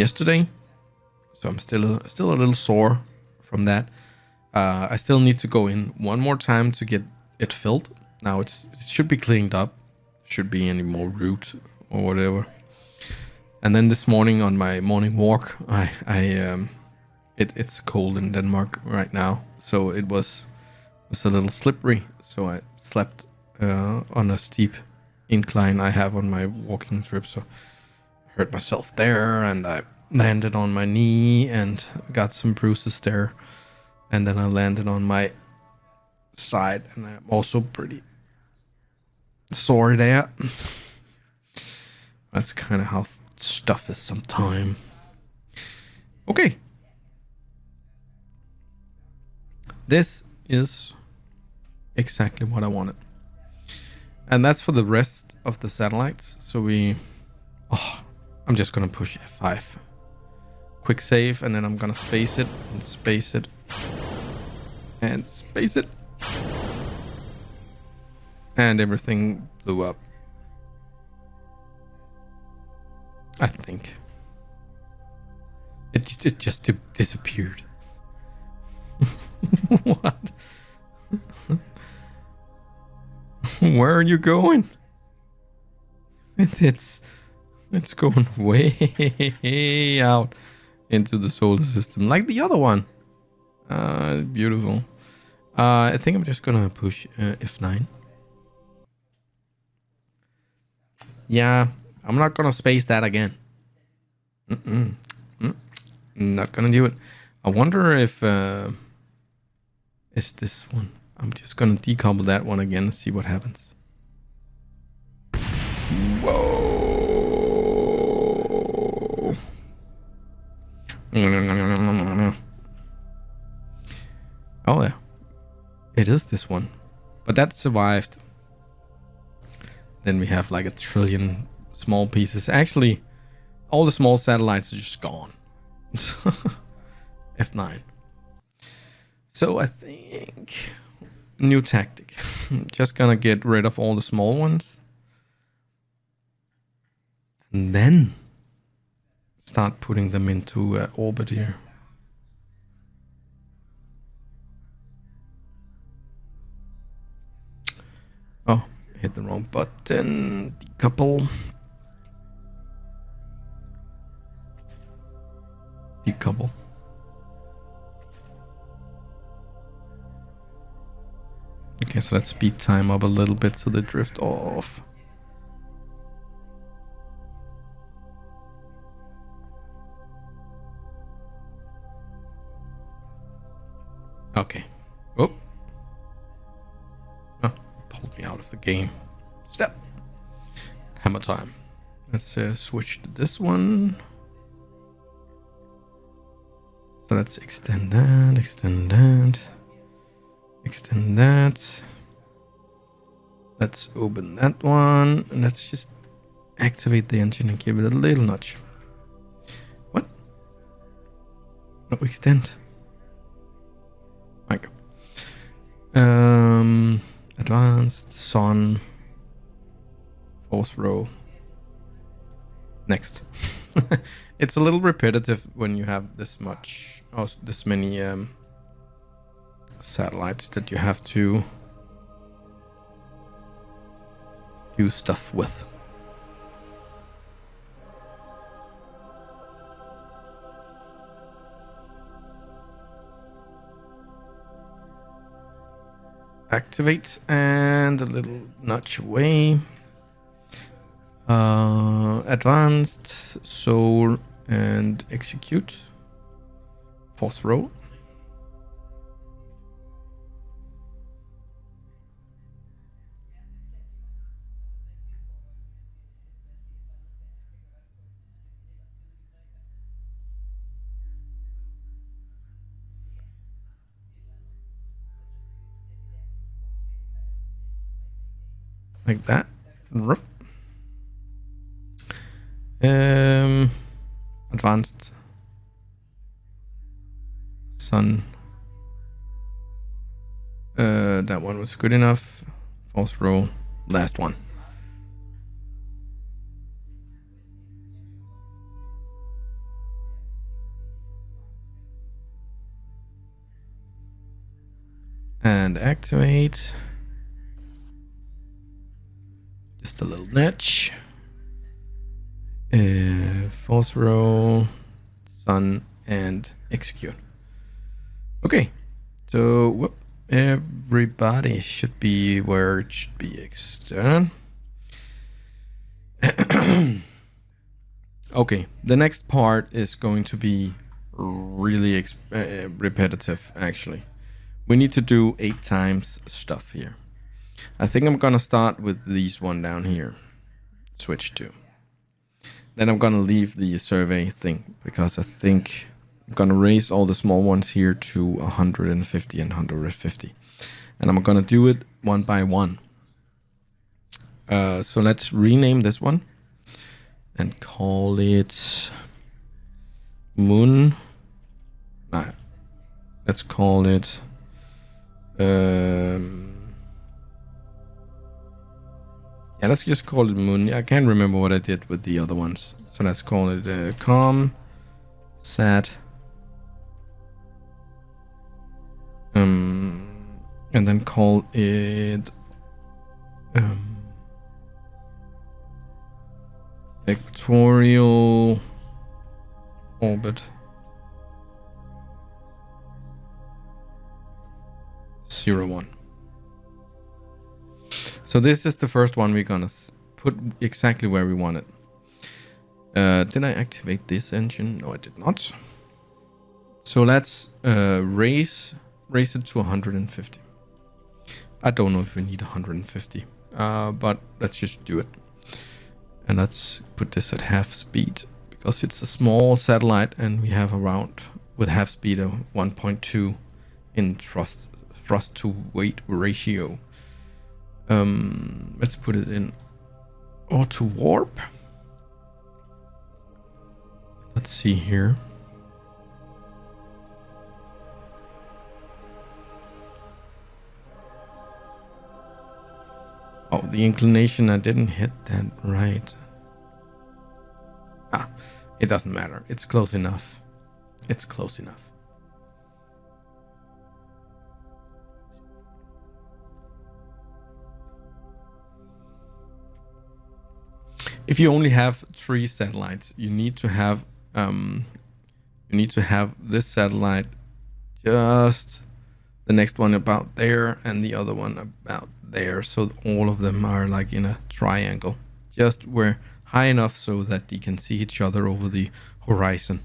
yesterday, so I'm still a little sore from that. I still need to go in one more time to get it filled. Now it should be cleaned up. Should be any more root or whatever. And then this morning on my morning walk, it's cold in Denmark right now, so it was a little slippery. So I slept on a steep incline I have on my walking trip. So I hurt myself there, and I landed on my knee and got some bruises there. And then I landed on my side, and I'm also pretty sore there. That's kind of how stuff is sometime. Okay. This is exactly what I wanted. And that's for the rest of the satellites. So I'm just going to push F5. Quick save, and then I'm going to space it and space it and space it. And everything blew up. I think. It just disappeared. What? Where are you going? It's going way out into the solar system, like the other one. Beautiful. I think I'm just gonna push F9. Yeah, I'm not gonna space that again. Not gonna do it. I wonder if it's this one. I'm just gonna decouple that one again and see what happens. Whoa. Oh yeah, it is this one, but that survived. Then we have like 1 trillion small pieces. Actually, all the small satellites are just gone. F9. So I think new tactic. Just gonna get rid of all the small ones, and then start putting them into orbit here. Oh, hit the wrong button. Decouple. Decouple. Okay, so let's speed time up a little bit so they drift off. Okay. Oh. Oh, pulled me out of the game. Step. Hammer time. Let's switch to this one. So let's extend that, extend that. Extend that. Let's open that one. And let's just activate the engine and give it a little nudge. What? No, extend. Okay. Advanced, sun, force row. Next. It's a little repetitive when you have this much, this many satellites that you have to do stuff with. Activate and a little nudge away. Advanced, soul, and execute. Force row. Like that. Advanced sun. That one was good enough. Force row. Last one. and activate. Just a little nudge. Force roll, sun, and execute. Okay, so whoop, everybody should be where it should be. External. Okay, the next part is going to be really repetitive. Actually, we need to do 8 times stuff here. I think I'm gonna start with these one down here. Switch to. Then I'm gonna leave the survey thing because I think I'm gonna raise all the small ones here to 150 and 150, and I'm gonna do it one by one. So let's rename this one and call it Moon. Nah, let's call it yeah, let's just call it Moon. I can't remember what I did with the other ones. So let's call it calm, sat, and then call it equatorial orbit 01. So this is the first one we're gonna put exactly where we want it. Did I activate this engine? No, I did not. So let's raise it to 150. I don't know if we need 150, but let's just do it. And let's put this at half speed because it's a small satellite and we have around with half speed of 1.2 in thrust to weight ratio. Let's put it in auto warp. Let's see here. Oh, the inclination, I didn't hit that right. Ah, it doesn't matter. It's close enough. It's close enough. If you only have 3 satellites, you need to have this satellite just the next one about there and the other one about there, so all of them are like in a triangle, just where high enough so that they can see each other over the horizon.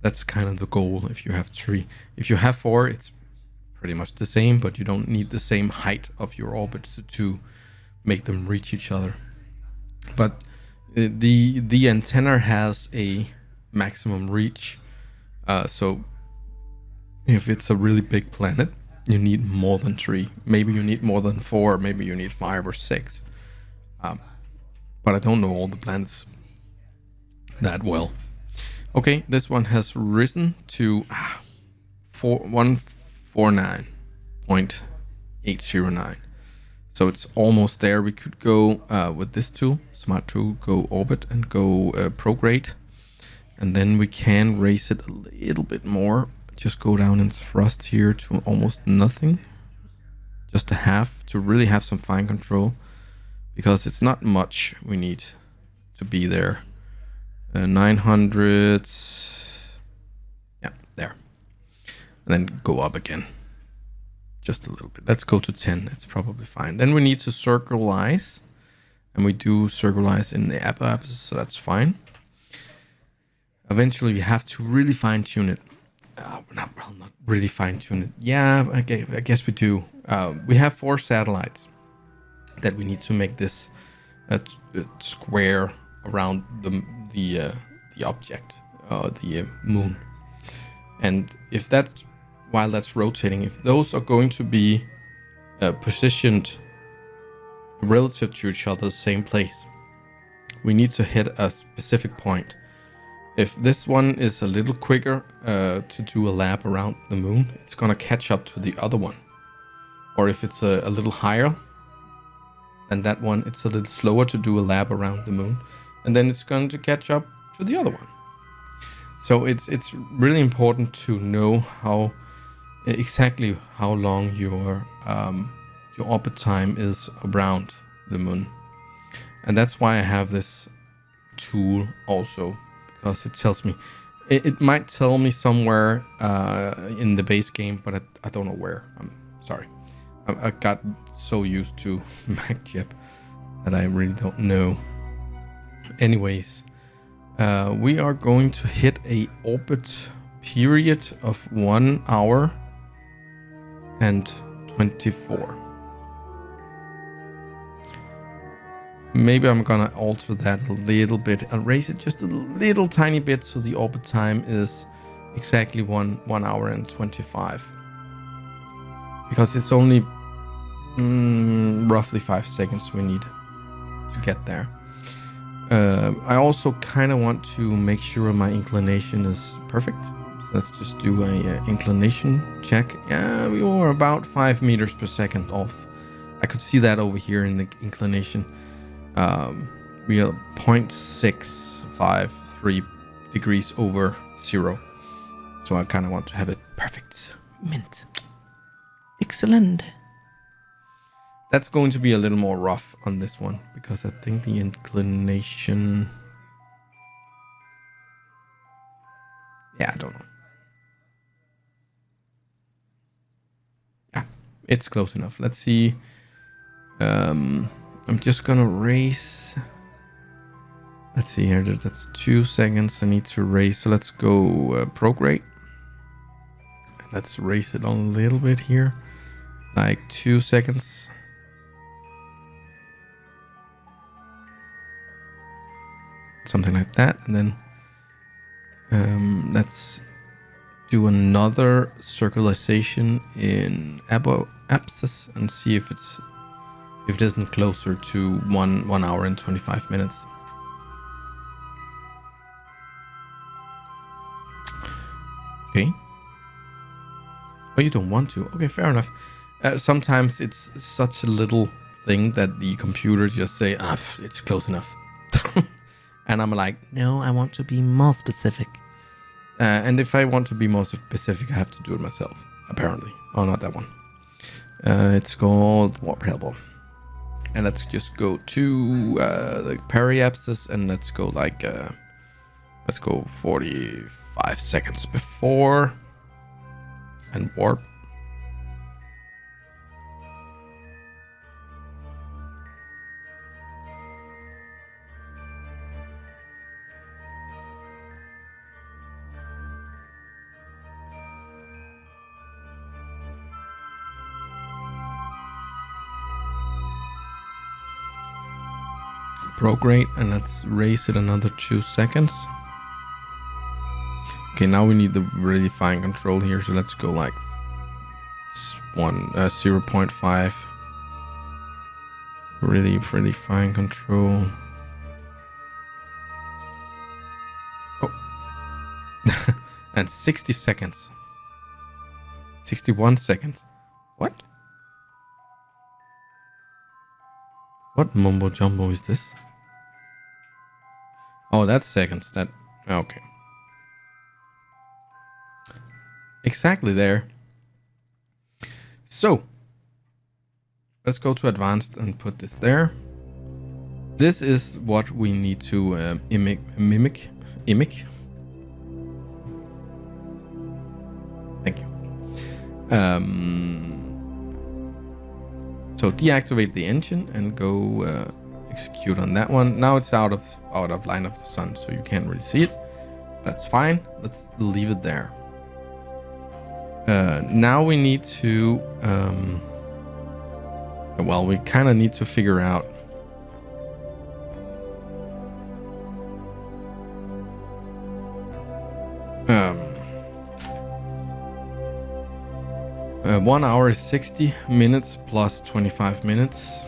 That's kind of the goal if you have 3. If you have 4, it's pretty much the same, but you don't need the same height of your orbit to make them reach each other. But the antenna has a maximum reach, so if it's a really big planet, you need more than 3. Maybe you need more than 4. Maybe you need 5 or 6. But I don't know all the planets that well. Okay, this one has risen to 149.809. So it's almost there. We could go with this tool, Smart Tool, go orbit and go prograde. And then we can raise it a little bit more. Just go down and thrust here to almost nothing. Just to have to really have some fine control. Because it's not much we need to be there. 900. Yeah, there. And then go up again. Just a little bit. Let's go to 10. It's probably fine. Then we need to circularize. And we do circularize in the app, so that's fine. Eventually we have to really fine tune it. Not really fine tune it. Yeah, I guess we do. We have 4 satellites that we need to make this square around the object, the moon. And if that's while that's rotating, if those are going to be positioned relative to each other, same place, we need to hit a specific point. If this one is a little quicker to do a lap around the moon, it's gonna catch up to the other one. Or if it's a little higher than that one, it's a little slower to do a lap around the moon, and then it's going to catch up to the other one. So it's really important to know how exactly how long your orbit time is around the moon. And that's why I have this tool also, because it tells me. It might tell me somewhere in the base game, but I don't know where. I'm sorry. I got so used to MacGep that I really don't know. Anyways, we are going to hit a orbit period of 1 hour and 24. Maybe I'm gonna alter that a little bit. I'll raise it just a little tiny bit so the orbit time is exactly 1 hour and 25. Because it's only roughly 5 seconds we need to get there. I also kind of want to make sure my inclination is perfect. So let's just do a inclination check. Yeah, we were about 5 meters per second off. I could see that over here in the inclination. We are 0.653 degrees over 0. So I kind of want to have it perfect. Mint. Excellent. That's going to be a little more rough on this one, because I think the inclination... Yeah, I don't know. Yeah, it's close enough. Let's see. I'm just gonna raise... Let's see here, that's 2 seconds I need to raise. So let's go prograde. Let's raise it on a little bit here. Like 2 seconds. Something like that. And then let's do another circularization in abscess and see if it isn't closer to 1 hour and 25 minutes. Okay. Oh, you don't want to? Okay, fair enough. Sometimes it's such a little thing that the computer just say, it's close enough. And I'm like, no, I want to be more specific. And if I want to be more specific, I have to do it myself, apparently. Oh, not that one. It's called Warp Helper. And let's just go to the periapsis, and let's go like, let's go 45 seconds before, and warp. Prograde, and let's raise it another 2 seconds. Okay, now we need the really fine control here, so let's go like 0.5. Really fine control. Oh. And 60 seconds. 61 seconds. What? What mumbo jumbo is this? Oh, that's seconds. That okay. Exactly there. So let's go to advanced and put this there. This is what we need to mimic. Thank you. So deactivate the engine and go execute on that one. Now it's out of line of the sun, so you can't really see it. That's fine. Let's leave it there. Now we need to well, we kind of need to figure out one hour is 60 minutes plus 25 minutes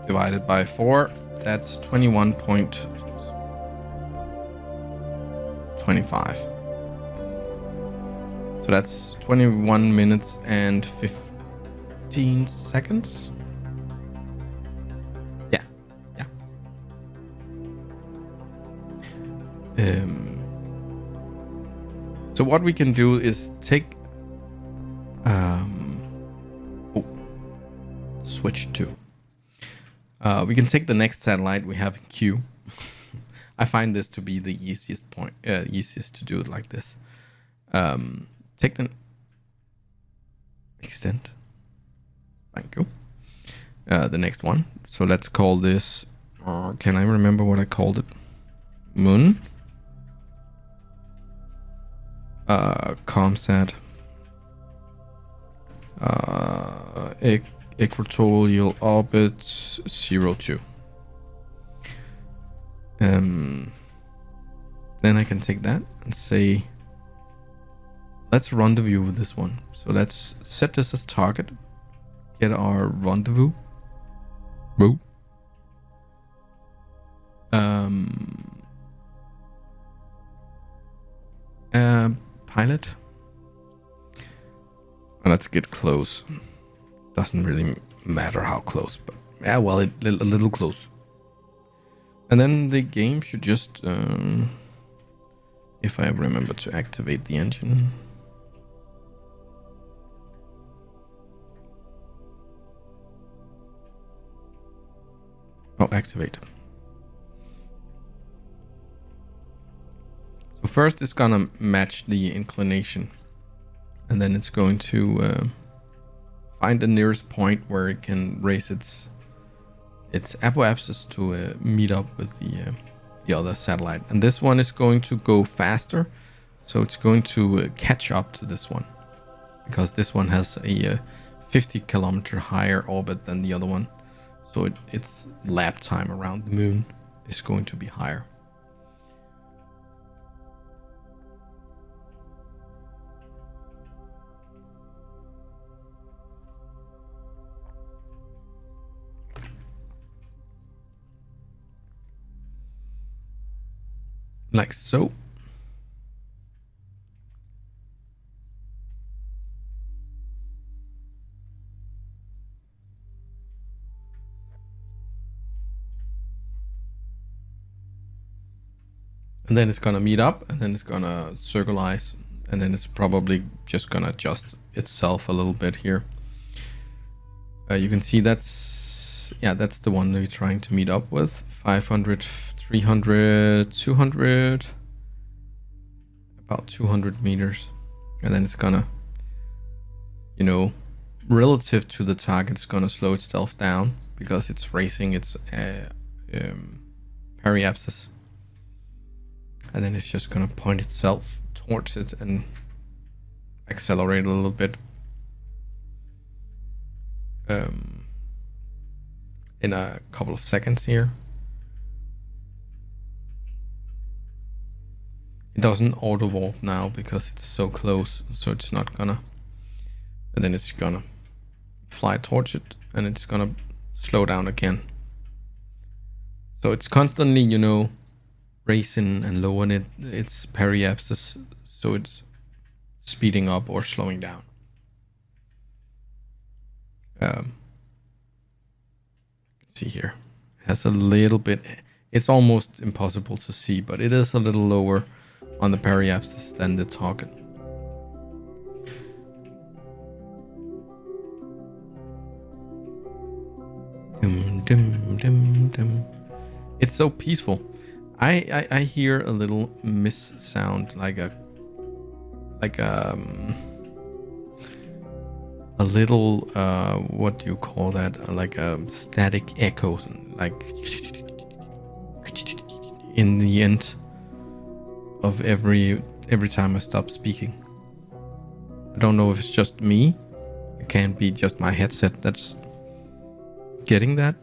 divided by 4. That's 21.25. So that's 21 minutes and 15 seconds. Yeah. So what we can do is take Oh, switch to. We can take the next satellite we have in queue. I find this to be the easiest point, easiest to do it like this. Take the extend. Thank you. The next one. So let's call this. Can I remember what I called it? Moon. Comsat. Equatorial orbit 02. Then I can take that and say, let's rendezvous with this one. So let's set this as target. Get our rendezvous. Whoa. Pilot. And let's get close. Doesn't really matter how close, but yeah, well, a little close. And then the game should just, if I remember to activate the engine. Oh, activate. So first it's gonna match the inclination. And then it's going to find the nearest point where it can raise its apoapsis to meet up with the other satellite. And this one is going to go faster, so it's going to catch up to this one, because this one has a 50 kilometer higher orbit than the other one, so its lap time around the moon is going to be higher. Like so. And then it's gonna meet up, and then it's gonna circularize, and then it's probably just gonna adjust itself a little bit here. You can see that's the one that we're trying to meet up with. 500, 300, 200, about 200 meters. And then it's gonna, you know, relative to the target, it's gonna slow itself down because it's racing its periapsis. And then it's just gonna point itself towards it and accelerate a little bit. In a couple of seconds here. It doesn't auto warp now because it's so close, so it's not gonna. And then it's gonna fly towards it, and it's gonna slow down again. So it's constantly, you know, raising and lowering its periapsis, so it's speeding up or slowing down. See here, it has a little bit. It's almost impossible to see, but it is a little lower on the periapsis than the target. Dum, dum, dum, dum. It's so peaceful. I hear a little miss sound, like a little what do you call that? Like a static echo, like in the end of every time I stop speaking. I don't know if it's just me. It can't be just my headset that's getting that,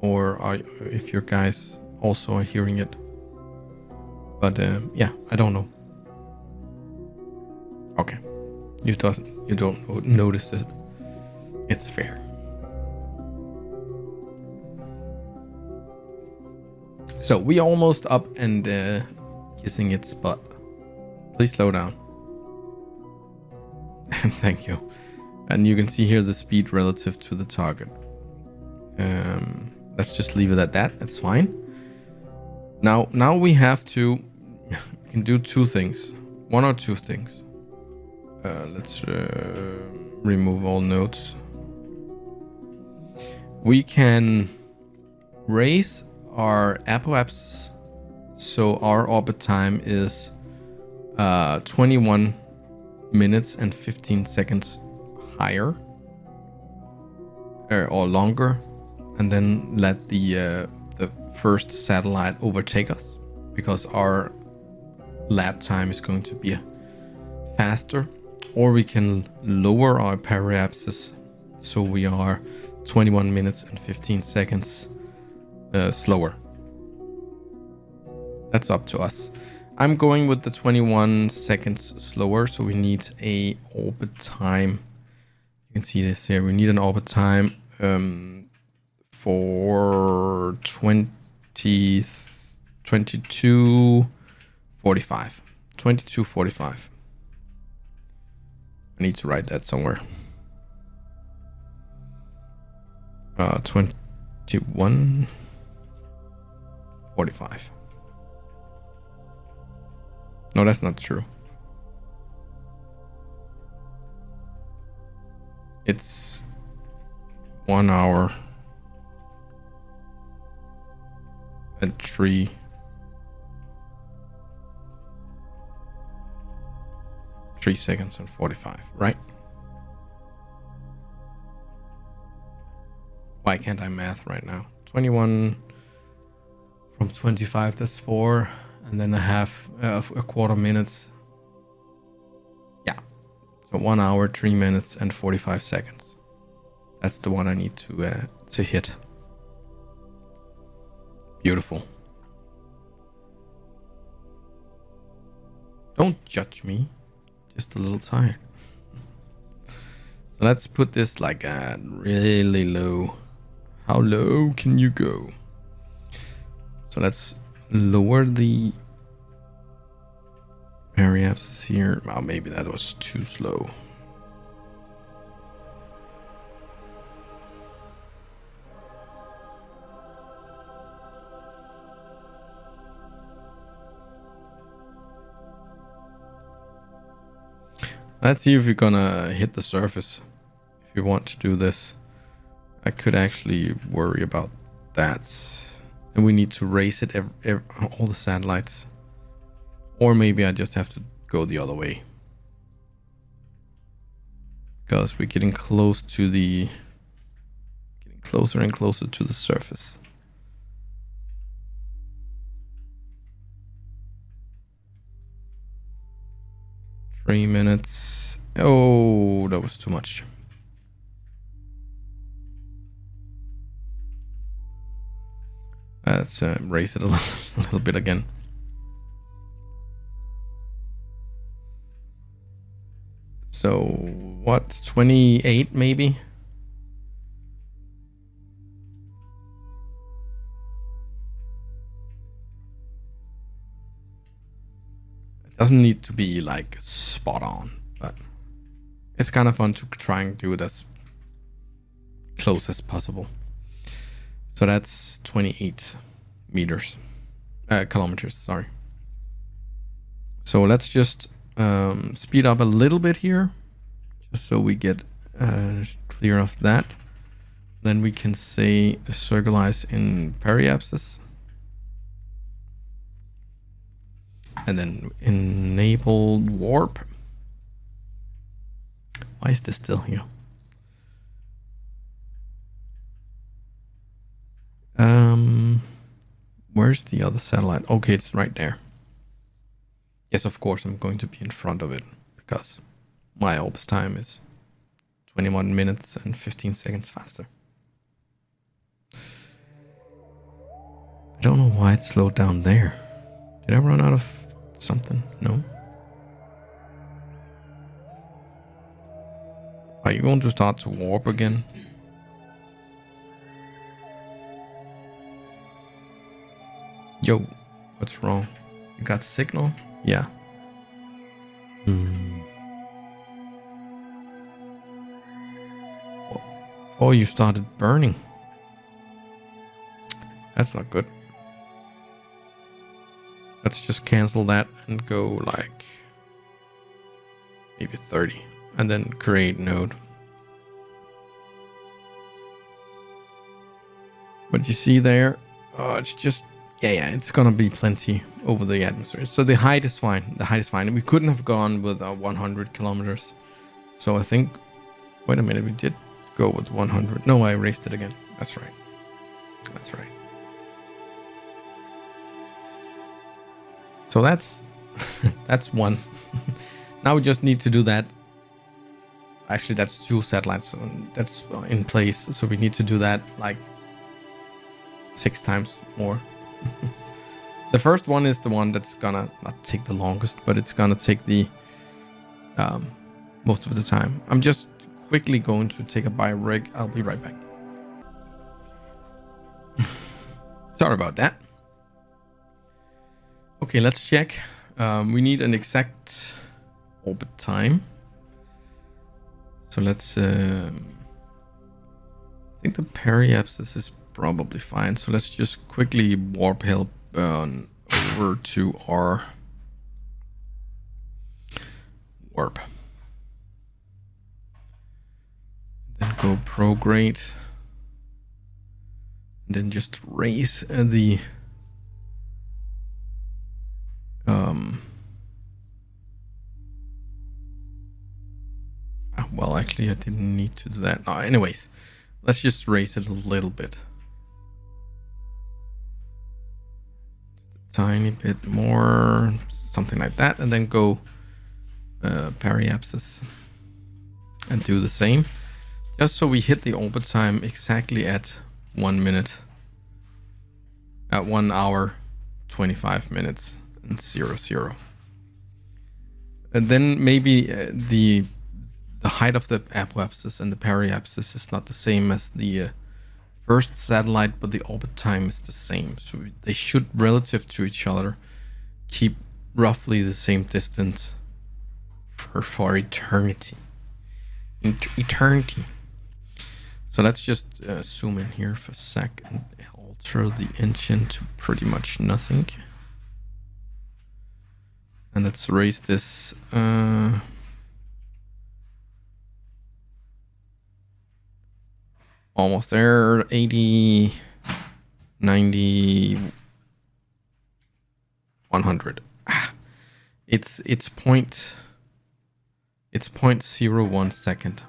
or if your guys also are hearing it. But yeah, I don't know. Okay, you don't notice it. It's fair. So we almost up and kissing its butt. Please slow down. Thank you. And you can see here the speed relative to the target. Let's just leave it at that. That's fine. Now we have to. We can do two things. One or two things. Let's remove all nodes. We can raise our apoapsis, so our orbit time is 21 minutes and 15 seconds higher or longer, and then let the first satellite overtake us, because our lap time is going to be faster. Or we can lower our periapsis so we are 21 minutes and 15 seconds slower. That's up to us. I'm going with the 21 seconds slower, so we need a orbit time. You can see this here. We need an orbit time for 22:45. 22:45. I need to write that somewhere. 21:45. No, that's not true. It's 1 hour and 3 seconds and 45, right? Why can't I math right now? 21 from 25, that's 4, and then a quarter minutes. Yeah, so 1 hour, 3 minutes and 45 seconds. That's the one I need to hit. Beautiful. Don't judge me. Just a little tired. So let's put this like at really low. How low can you go? So let's lower the periapsis here. Oh, maybe that was too slow. Let's see if we're gonna hit the surface. If you want to do this, I could actually worry about that. And we need to raise it all the satellites. Or maybe I just have to go the other way, because we're getting closer and closer to the surface. Three minutes. Oh, that was too much. Let's raise it a little bit again. So what, 28 maybe? It doesn't need to be like spot on, but it's kind of fun to try and do it as close as possible. So that's 28 meters, kilometers, sorry. So let's just speed up a little bit here, just so we get clear of that. Then we can say circularize in periapsis. And then enable warp. Why is this still here? Where's the other satellite? Okay, it's right there. Yes, of course, I'm going to be in front of it, because my orbs time is 21 minutes and 15 seconds faster. I don't know why it slowed down there. Did I run out of something? No. Are you going to start to warp again? Yo, what's wrong? You got signal? Yeah. Oh, you started burning. That's not good. Let's just cancel that and go like maybe 30 and then create node. What you see there, it's just, yeah, it's gonna be plenty over the atmosphere. So the height is fine. The height is fine. And we couldn't have gone with 100 kilometers. So I think, wait a minute, we did go with 100. No, I erased it again. That's right. That's right. So that's that's one. Now we just need to do that. Actually, that's 2 satellites. So that's in place. So we need to do that like 6 times more. The first one is the one that's gonna not take the longest, but it's gonna take the most of the time. I'm just quickly going to take a bio rig. I'll be right back. Sorry about that. Okay, let's check. We need an exact orbit time. So let's I think the periapsis is probably fine. So let's just quickly warp help over to our warp. Then go prograde. And then just raise the well, actually I didn't need to do that. No, anyways, let's just raise it a little bit. Just a tiny bit more, something like that, and then go periapsis and do the same. Just so we hit the orbit time exactly at 1 minute. At 1 hour, 25 minutes and 00. And then maybe the height of the apoapsis and the periapsis is not the same as the first satellite, but the orbit time is the same. So they should, relative to each other, keep roughly the same distance for eternity. Eternity. So let's just zoom in here for a sec and alter the engine to pretty much nothing. And let's raise this almost there, 80, 90, 100. It's 0.01 second.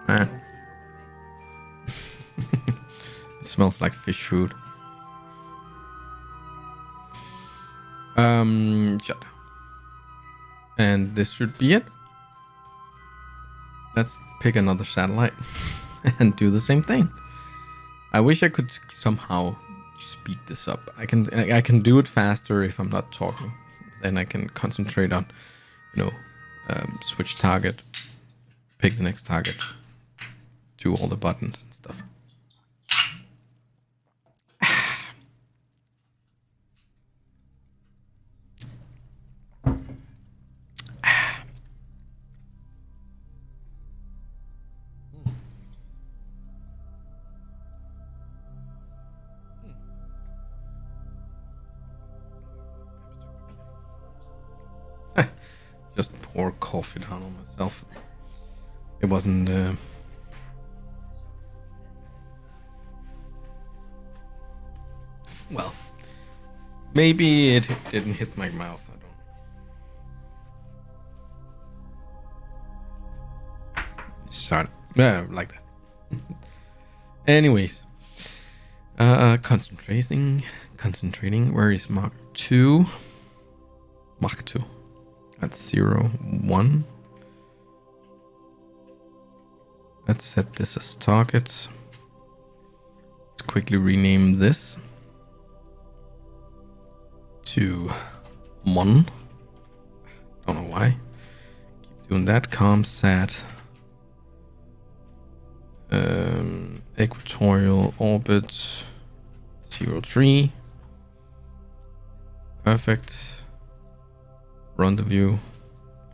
Man. It smells like fish food. Shut down. And this should be it. Let's pick another satellite and do the same thing. I wish I could somehow speed this up. I can do it faster if I'm not talking. Then I can concentrate on, switch target, pick the next target, do all the buttons and stuff. Just pour coffee down on myself. It wasn't well, maybe it didn't hit my mouth. I don't know. Sorry. Like that. Anyways, concentrating. Where is Mach 2? Mach 2. That's 0, 1. Let's set this as target. Let's quickly rename this to 1. Don't know why. Keep doing that. ComSat. Equatorial orbit 03. Perfect. Rendezvous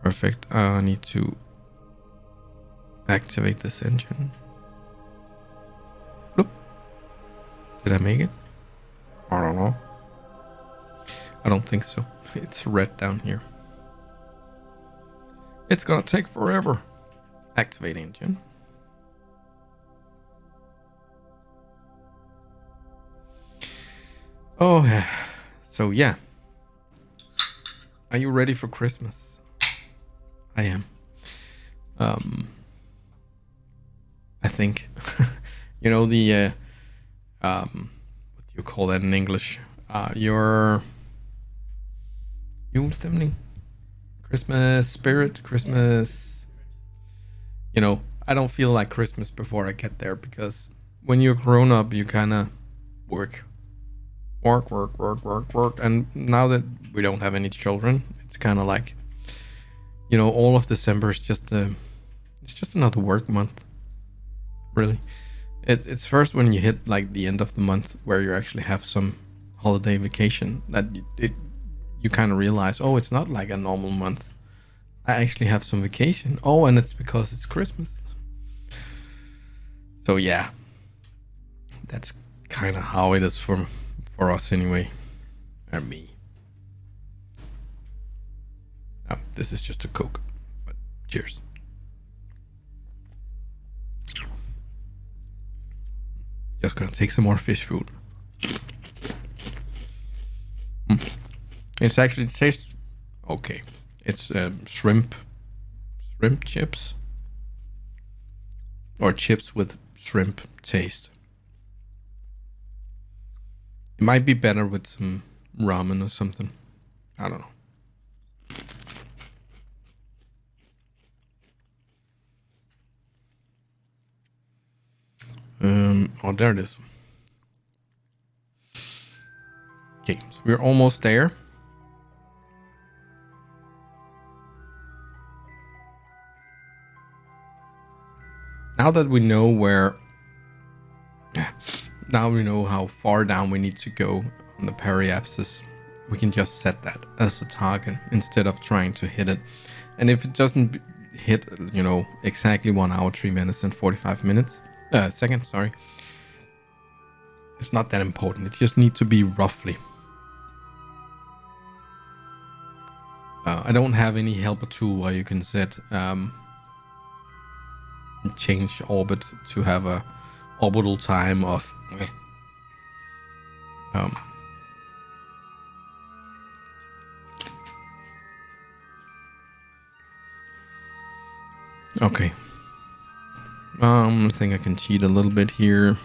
Perfect. I need to activate this engine. Bloop. Did I make it? I don't know. I don't think so. It's red down here. It's gonna take forever. Activate engine. Oh, yeah. So yeah. Are you ready for Christmas? I am. I think. You know the what do you call that in English? Your julestemning, Christmas spirit, Christmas. You know, I don't feel like Christmas before I get there, because when you're grown up, you kind of work, and now that we don't have any children, it's kind of like, you know, all of December is just it's just another work month, really. It's first when you hit like the end of the month where you actually have some holiday vacation that you kind of realize, oh, it's not like a normal month. I actually have some vacation. Oh, and it's because it's Christmas. So yeah, that's kind of how it is for us anyway, and me. This is just a Coke, but cheers. Just gonna take some more fish food. It's actually tastes okay. It's shrimp chips, or chips with shrimp taste. It might be better with some ramen or something. I don't know. Oh, there it is. Okay, so we're almost there. Now that we know now we know how far down we need to go on the periapsis, we can just set that as a target instead of trying to hit it. And if it doesn't hit, you know, exactly 1 hour, 3 minutes and 45 minutes, seconds, sorry, it's not that important. It just needs to be roughly. I don't have any helper tool where you can set change orbit to have a orbital time of okay. I think I can cheat a little bit here.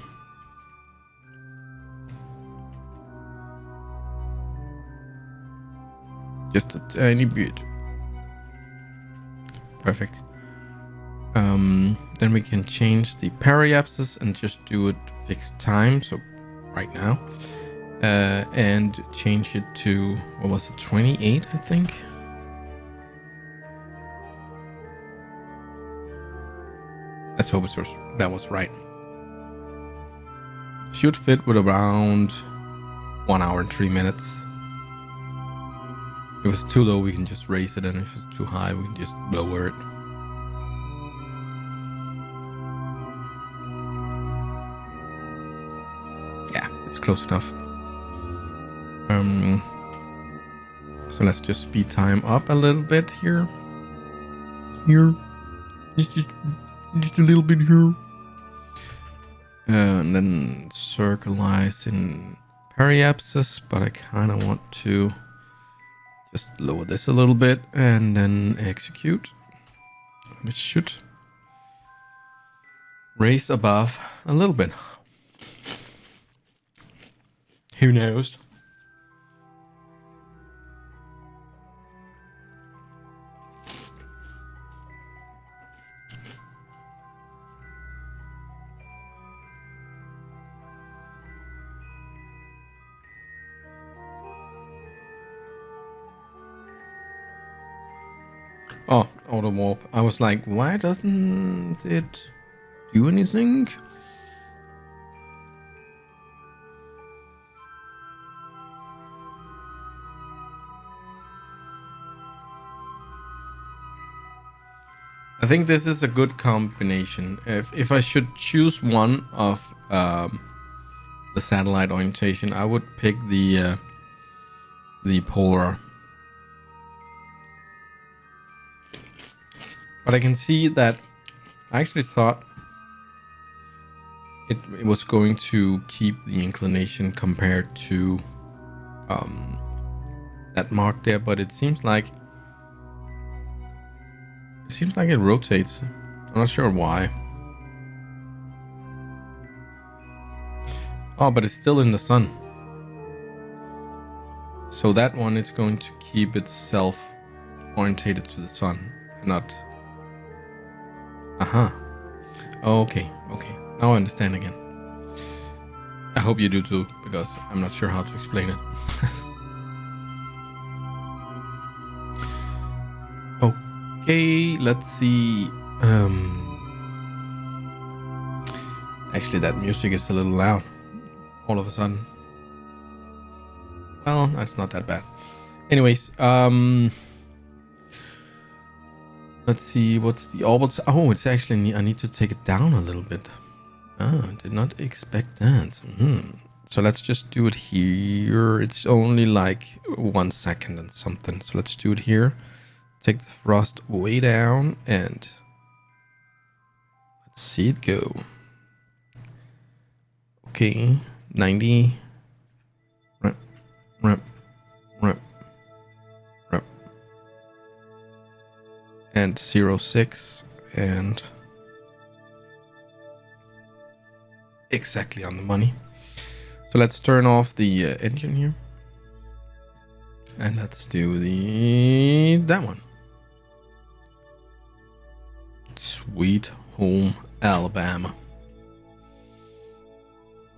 Just a tiny bit. Perfect. Then we can change the periapsis and just do it fixed time. So right now, and change it to, what was it, 28, I think. Let's hope that was right. Should fit with around 1 hour and 3 minutes. If it's too low, we can just raise it, and if it's too high, we can just lower it. Yeah, it's close enough. So let's just speed time up a little bit here. Just a little bit here. And then circleize in periapsis, but I kind of want to just lower this a little bit and then execute. And it should raise above a little bit. Who knows? Oh, auto warp. I was like, why doesn't it do anything? I think this is a good combination. If I should choose one of the satellite orientation, I would pick the polar. But I can see that I actually thought it was going to keep the inclination compared to that mark there, but it seems like it rotates. I'm not sure why. Oh, but it's still in the sun. So that one is going to keep itself orientated to the sun, and not. Okay. Now I understand again. I hope you do too, because I'm not sure how to explain it. Okay, let's see. Actually, that music is a little loud all of a sudden. Well, that's not that bad. Anyways, let's see, what's the orbit? Oh, it's actually, I need to take it down a little bit. Oh, I did not expect that. So let's just do it here. It's only like 1 second and something. So let's do it here. Take the thrust way down and let's see it go. Okay, 90. Rep. And 0.6 and exactly on the money. So let's turn off the engine here. And let's do that one. Sweet home Alabama.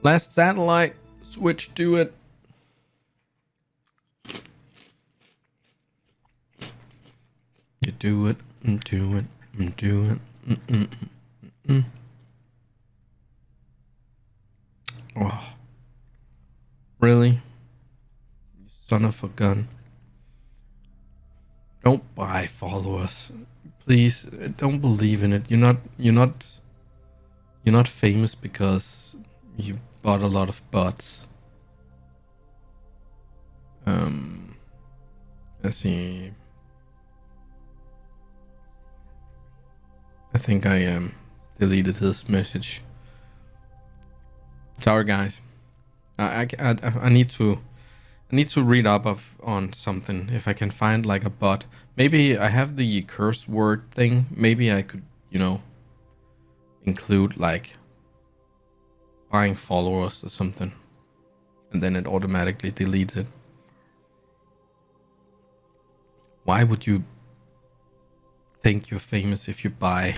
Last satellite, switch to it. You do it, and do it, and do it. Oh, really? You son of a gun. Don't buy followers. Please, don't believe in it. You're not famous because you bought a lot of bots. Let's see. I think I deleted his message. Sorry, guys. I need to read up on something. If I can find like a bot, maybe I have the curse word thing. Maybe I could, include like buying followers or something, and then it automatically deletes it. Why would you think you're famous if you buy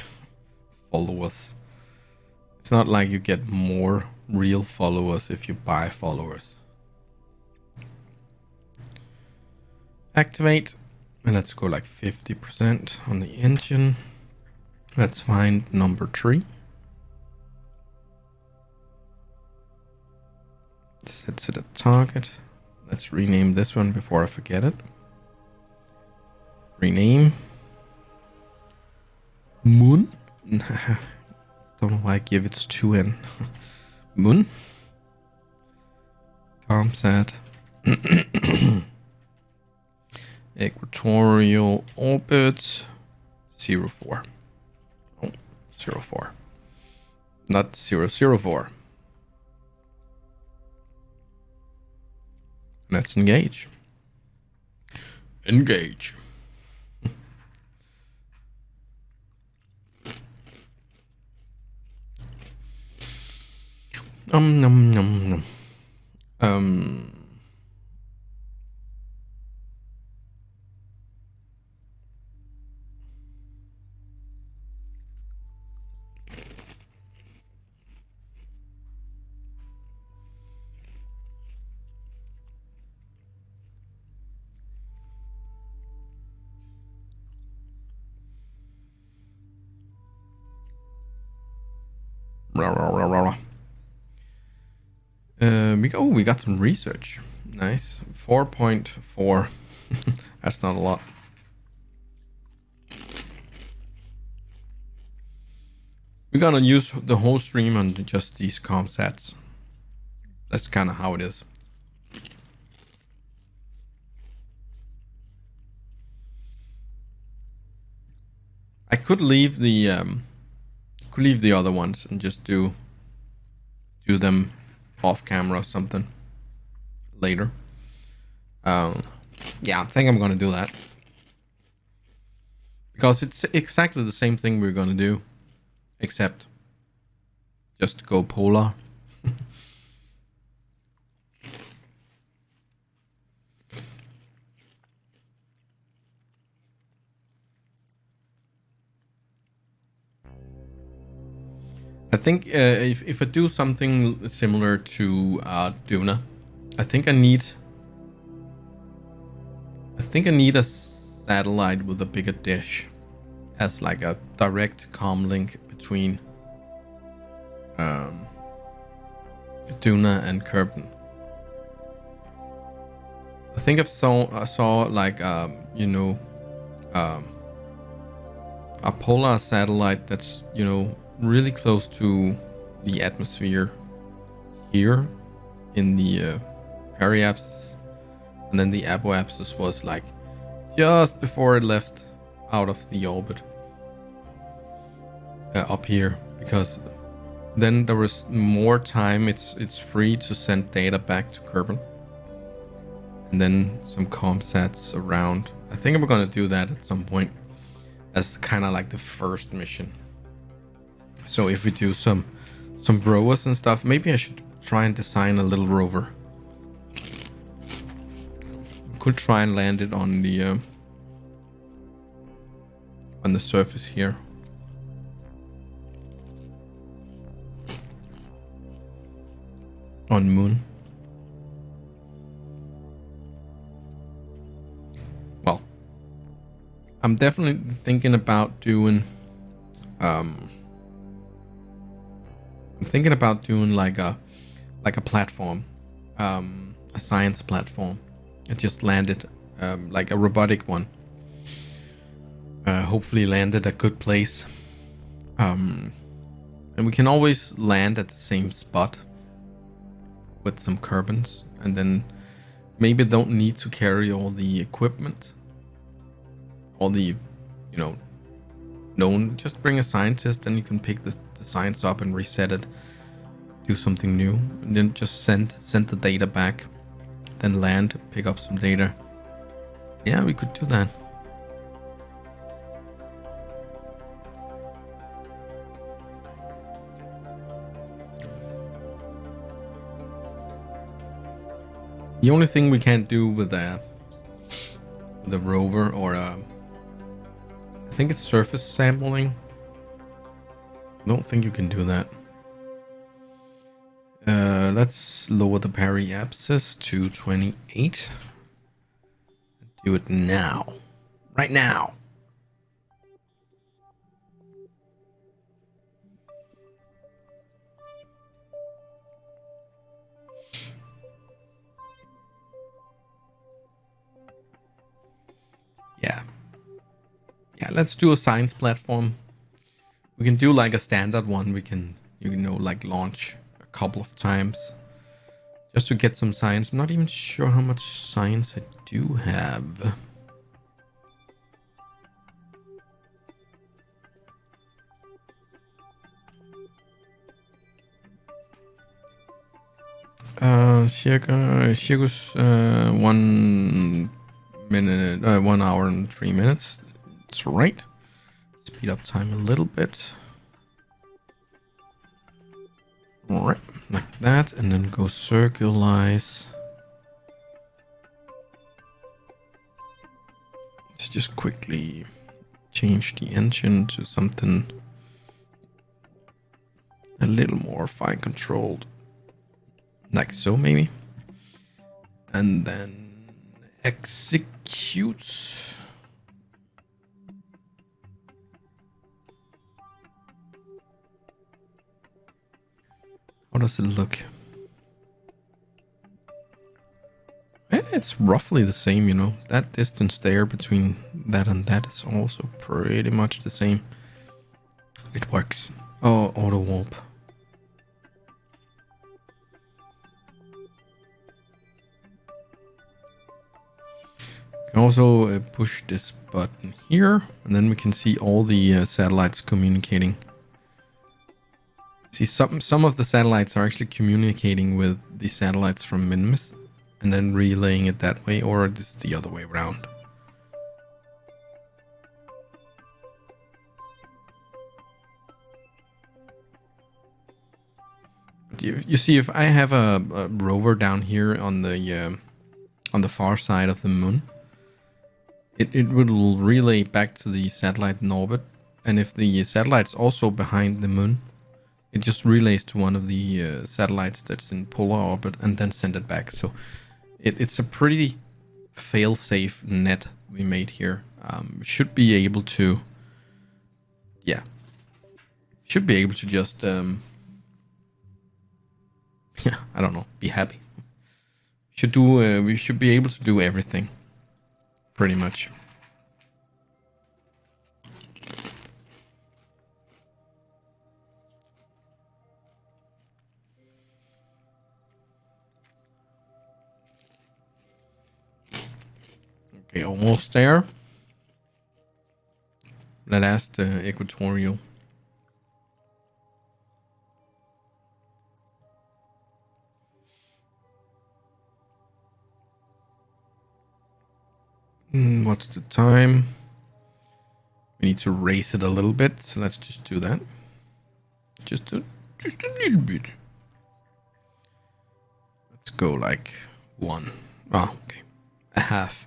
followers? It's not like you get more real followers if you buy followers. Activate, and let's go like 50% on the engine. Let's find number 3. Sets it a target. Let's rename this one before I forget it. Rename. Moon. Don't know why I give it 2N. Moon. ComSat. Equatorial orbit 04. Oh, 04. Not 004. Let's engage. Engage. Nom nom nom. We got some research. Nice. 4.4. That's not a lot. We're gonna use the whole stream on just these comsats. That's kind of how it is. I could leave the other ones and just do them off camera or something later. Yeah, I think I'm gonna do that because it's exactly the same thing we're gonna do, except just go polar. I think if I do something similar to Duna, I think I need a satellite with a bigger dish as like a direct comm link between Duna and Kerbal. I think I saw like you know, a polar satellite that's, you know, really close to the atmosphere here in the periapsis, and then the apoapsis was like just before it left out of the orbit up here, because then there was more time. It's free to send data back to Kerbal, and then some comsats around. I think I'm gonna do that at some point as kind of like the first mission. So if we do some rovers and stuff, maybe I should try and design a little rover. Could try and land it on the surface here. On Moon. Well, I'm definitely thinking about doing I'm thinking about doing like a platform, a science platform, and just land it like a robotic one. Hopefully land at a good place, and we can always land at the same spot with some Kerbals, and then maybe don't need to carry all the equipment, all the, you know, known. Just bring a scientist and you can pick the science up and reset it, do something new, and then just send the data back, then land, pick up some data. Yeah, we could do that. The only thing we can't do with the rover, or I think it's surface sampling. I don't think you can do that. Let's lower the periapsis to 28. Do it now. Right now. Yeah, let's do a science platform. We can do like a standard one. We can, you know, like launch a couple of times just to get some science. I'm not even sure how much science I do have. Circus 1 minute, 1 hour and 3 minutes. That's right. Speed up time a little bit. All right, like that, and then go circularize. Let's just quickly change the engine to something a little more fine controlled, like so maybe, and then execute. How does it look? It's roughly the same, you know. That distance there between that and that is also pretty much the same. It works. Oh, auto warp. You can also push this button here, and then we can see all the satellites communicating. See, some of the satellites are actually communicating with the satellites from Minmus, and then relaying it that way, or it's the other way around. But you see, if I have a rover down here on the far side of the moon, it will relay back to the satellite in orbit, and if the satellite's also behind the moon, it just relays to one of the satellites that's in polar orbit and then send it back. So it's a pretty fail-safe net we made here. Should be able to, yeah, should be able to just, yeah, I don't know, be happy. Should do, we should be able to do everything, pretty much. Okay, almost there. That last equatorial. What's the time? We need to raise it a little bit, so let's just do that. Just a little bit. Let's go like 1. Oh, okay. A half.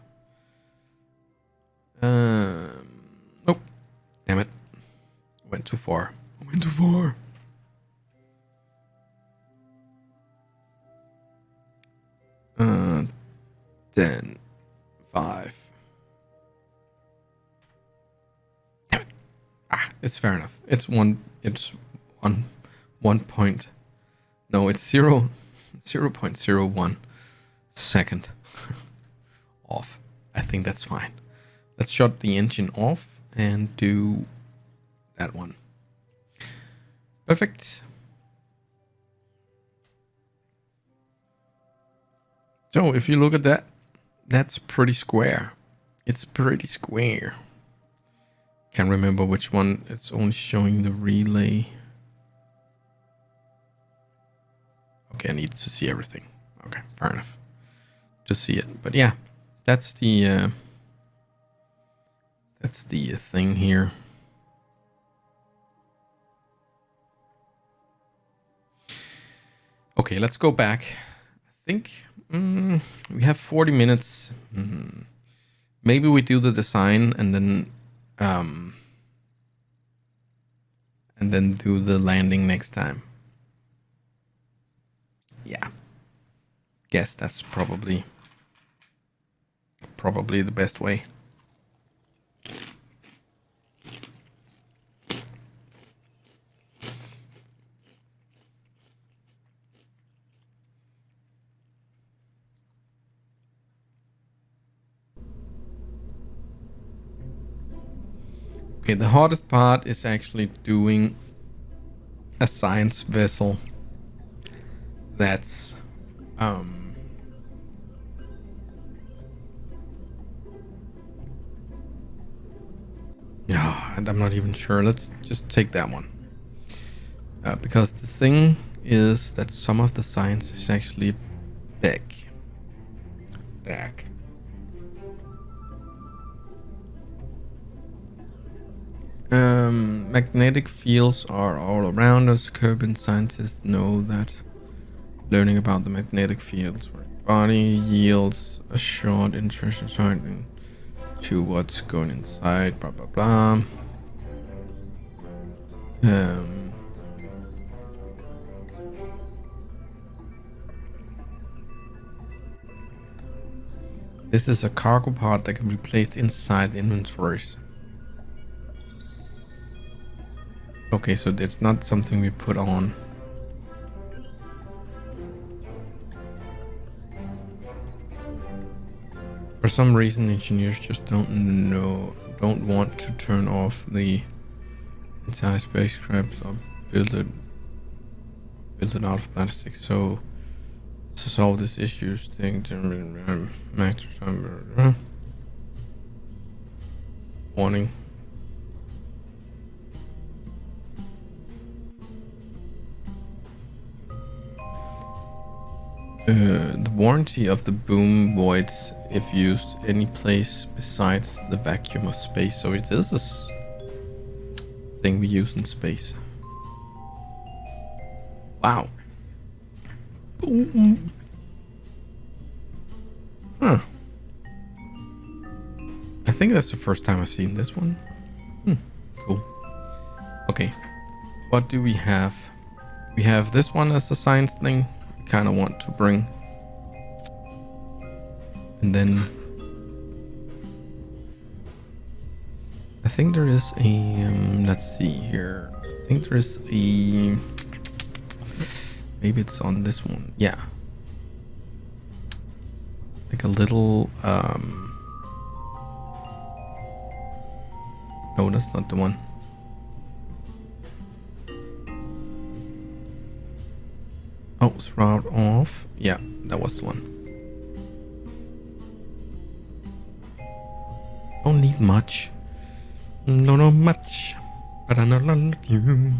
Nope. Damn it. Went too far. Went too far. Then 5. It's fair enough. It's 1 point. No, it's 0.01 second off. I think that's fine. Let's shut the engine off and do that one. Perfect. So if you look at that, that's pretty square. It's pretty square. Can't remember which one. It's only showing the relay. Okay, I need to see everything. Okay, fair enough. Just see it. But yeah, that's the thing here. Okay, let's go back. I think we have 40 minutes. Maybe we do the design and then do the landing next time. Yeah. Guess that's probably the best way. Okay, the hardest part is actually doing a science vessel that's and I'm not even sure. Let's just take that one. Because the thing is that some of the science is actually back. Magnetic fields are all around us. Kerbal scientists know that. Learning about the magnetic fields where the body yields a short interest into what's going inside, blah blah blah. This is a cargo part that can be placed inside inventories. Okay, so it's not something we put on. For some reason, engineers just don't want to turn off the entire spacecraft or build it out of plastic. So to solve this issue, max warning. The warranty of the boom voids if used any place besides the vacuum of space. So it is a thing we use in space. Wow. Ooh. Huh. I think that's the first time I've seen this one. Cool. Okay. What do we have? We have this one as a science thing. We kind of want to bring. And then I think there is a let's see here. I think there is a, maybe it's on this one. Yeah. Like a little no, that's not the one. Oh, shroud off. Yeah, that was the one. Don't need much. No, not much. But I know a lot of you.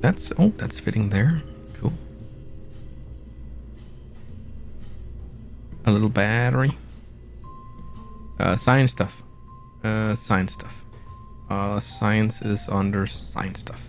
That's fitting there. Cool. A little battery. Science stuff. Science stuff. Science is under science stuff.